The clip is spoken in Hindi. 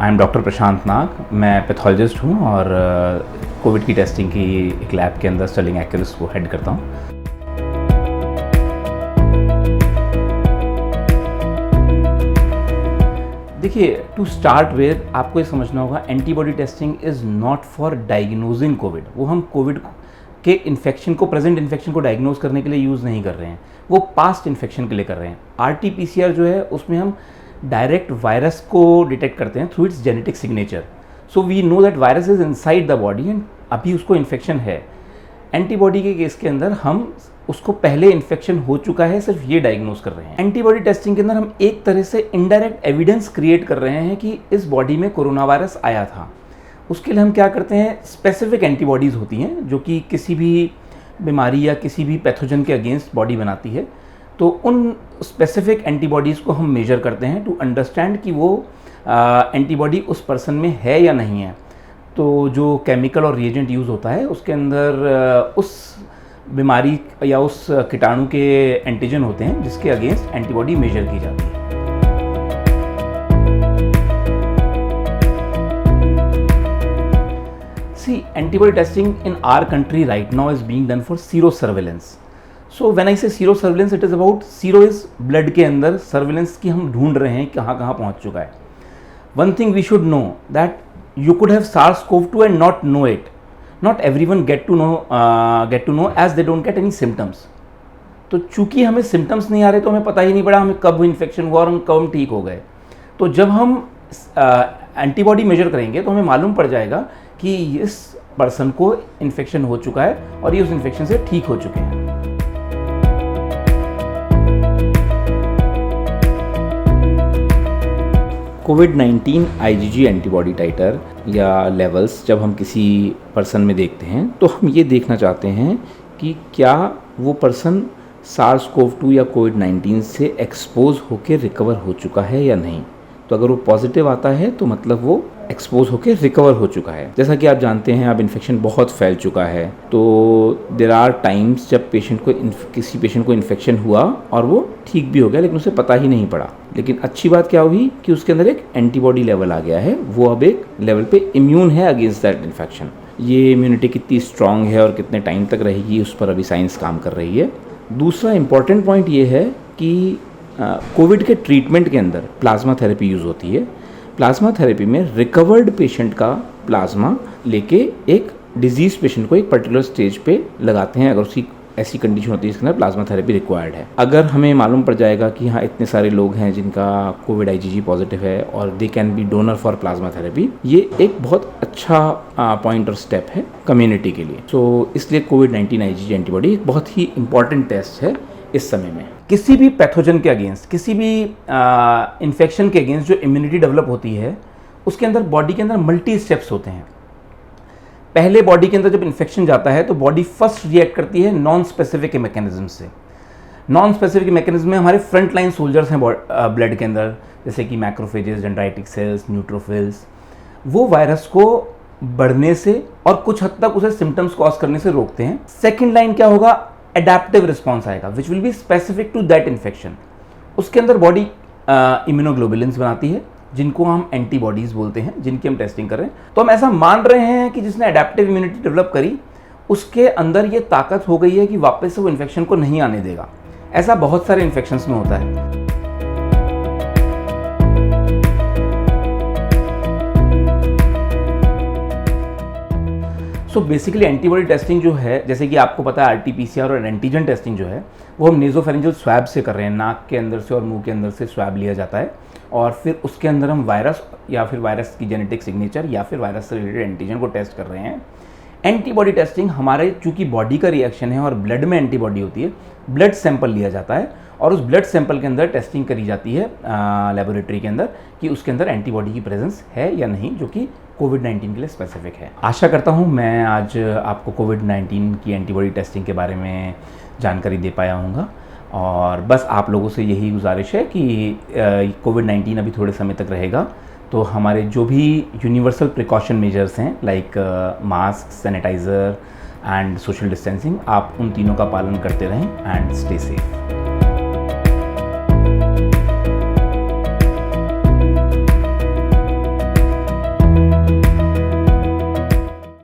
आई एम डॉक्टर प्रशांत नाग। मैं पैथोलॉजिस्ट हूँ और कोविड की टेस्टिंग की एक लैब के अंदर स्टर्लिंग एक्यूरेस को हेड करता हूँ। देखिए, टू स्टार्ट विद आपको ये समझना होगा, antibody testing is not for diagnosing Covid. वो हम कोविड के इन्फेक्शन को, प्रेजेंट इन्फेक्शन को डायग्नोज करने के लिए यूज़ नहीं कर रहे हैं, वो पास्ट इन्फेक्शन के लिए कर रहे हैं। RT-PCR जो है उसमें हम डायरेक्ट वायरस को डिटेक्ट करते हैं through its genetic signature. So we know that virus is inside the body and अभी उसको इन्फेक्शन है। एंटीबॉडी के केस के अंदर हम उसको पहले इन्फेक्शन हो चुका है, सिर्फ ये डायग्नोज कर रहे हैं। एंटीबॉडी टेस्टिंग के अंदर हम एक तरह से इनडायरेक्ट एविडेंस क्रिएट कर रहे हैं कि इस बॉडी में कोरोना वायरस आया था। उसके लिए हम क्या करते हैं, स्पेसिफिक एंटीबॉडीज़ होती हैं जो कि किसी भी बीमारी या किसी भी पैथोजन के अगेंस्ट बॉडी बनाती है। तो उन स्पेसिफिक एंटीबॉडीज़ को हम मेजर करते हैं टू अंडरस्टैंड कि वो एंटीबॉडी उस पर्सन में है या नहीं है। तो जो केमिकल और रिएजेंट यूज़ होता है उसके अंदर उस बीमारी या उस कीटाणु के एंटीजन होते हैं जिसके अगेंस्ट एंटीबॉडी मेजर की जाती है। See, antibody testing in our country right now is being done for sero surveillance. So when I say sero surveillance, it is about sero is blood के अंदर, surveillance की हम ढूंढ रहे हैं कहाँ कहाँ पहुँच चुका है। One thing we should know that you could have SARS-CoV-2 and not know it. Not everyone get to know as they don't get any symptoms. तो चूंकि हमें symptoms नहीं आ रहे तो हमें पता ही नहीं पड़ा हमें कब इन्फेक्शन हुआ और कब हम ठीक हो गए। तो जब हम एंटीबॉडी मेजर करेंगे तो हमें मालूम पड़ जाएगा कि इस पर्सन को इन्फेक्शन हो चुका है और ये उस इन्फेक्शन से ठीक हो चुके हैं। कोविड-19 IgG एंटीबॉडी टाइटर या लेवल्स जब हम किसी पर्सन में देखते हैं तो हम ये देखना चाहते हैं कि क्या वो पर्सन SARS-CoV-2 या कोविड-19 से एक्सपोज होकर रिकवर हो चुका है या नहीं। तो अगर वो पॉजिटिव आता है तो मतलब वो एक्सपोज होकर रिकवर हो चुका है। जैसा कि आप जानते हैं अब इन्फेक्शन बहुत फैल चुका है, तो देयर आर टाइम्स जब किसी पेशेंट को इन्फेक्शन हुआ और वो ठीक भी हो गया लेकिन उसे पता ही नहीं पड़ा। लेकिन अच्छी बात क्या हुई कि उसके अंदर एक एंटीबॉडी लेवल आ गया है, वो अब एक लेवल पे इम्यून है अगेंस्ट दैट इन्फेक्शन। ये इम्यूनिटी कितनी स्ट्रांग है और कितने टाइम तक रहेगी उस पर अभी साइंस काम कर रही है। दूसरा इम्पॉर्टेंट पॉइंट ये है कि कोविड के ट्रीटमेंट के अंदर प्लाज्मा थेरेपी यूज़ होती है। प्लाज्मा थेरेपी में रिकवर्ड पेशेंट का प्लाज्मा लेके एक डिजीज पेशेंट को एक पर्टिकुलर स्टेज पे लगाते हैं। अगर उसकी ऐसी कंडीशन होती है जिसके अंदर प्लाज्मा थेरेपी रिक्वायर्ड है। अगर हमें मालूम पड़ जाएगा कि हाँ इतने सारे लोग हैं जिनका कोविड IgG पॉजिटिव है और they can be donor for plasma therapy, ये एक बहुत अच्छा पॉइंट और स्टेप है कम्युनिटी के लिए। तो इसलिए कोविड-19 IgG एंटीबॉडी एक बहुत ही इंपॉर्टेंट टेस्ट है इस समय में। किसी भी पैथोजन के अगेंस्ट, किसी भी इन्फेक्शन के अगेंस्ट जो इम्यूनिटी डेवलप होती है उसके अंदर बॉडी के अंदर मल्टी स्टेप्स होते हैं। पहले बॉडी के अंदर जब इन्फेक्शन जाता है तो बॉडी फर्स्ट रिएक्ट करती है नॉन स्पेसिफिक मैकेनिज्म से। नॉन स्पेसिफिक मैकेनिज्म में हमारे फ्रंट लाइन सोल्जर्स हैं ब्लड के अंदर, जैसे कि मैक्रोफेजेस, डेंड्राइटिक सेल्स, न्यूट्रोफिल्स। वो वायरस को बढ़ने से और कुछ हद तक उसे सिम्टम्स कॉज करने से रोकते हैं। सेकेंड लाइन क्या होगा, एडेप्टिव रिस्पॉन्स आएगा which will be specific to that infection. उसके अंदर बॉडी इम्यूनोग्लोबुलिन्स बनाती है जिनको हम एंटीबॉडीज़ बोलते हैं, जिनकी हम टेस्टिंग कर रहे हैं। तो हम ऐसा मान रहे हैं कि जिसने एडेप्टिव इम्यूनिटी डेवलप करी उसके अंदर ये ताकत हो गई है कि वापस से वो इन्फेक्शन को नहीं आने देगा। ऐसा बहुत सारे इन्फेक्शंस में होता है। सो बेसिकली एंटीबॉडी टेस्टिंग जो है, जैसे कि आपको पता है RT-PCR और एंटीजन टेस्टिंग जो है वो हम नेजोफेरेंजियल स्वैब से कर रहे हैं। नाक के अंदर से और मुंह के अंदर से स्वैब लिया जाता है और फिर उसके अंदर हम वायरस या फिर वायरस की जेनेटिक सिग्नेचर या फिर वायरस से रिलेटेड एंटीजन को टेस्ट कर रहे हैं। एंटीबॉडी टेस्टिंग हमारे चूँकि बॉडी का रिएक्शन है और ब्लड में एंटीबॉडी होती है, ब्लड सैंपल लिया जाता है और उस ब्लड सैंपल के अंदर टेस्टिंग करी जाती है लेबोरेटरी के अंदर कि उसके अंदर एंटीबॉडी की प्रेजेंस है या नहीं, जो कि कोविड-19 के लिए स्पेसिफिक है। आशा करता हूँ मैं आज आपको कोविड-19 की एंटीबॉडी टेस्टिंग के बारे में जानकारी दे पाया हूँगा और बस आप लोगों से यही गुजारिश है कि कोविड-19 अभी थोड़े समय तक रहेगा, तो हमारे जो भी यूनिवर्सल प्रिकॉशन मेजर्स हैं like mask, sanitizer and social distancing, आप उन तीनों का पालन करते रहें एंड स्टे सेफ।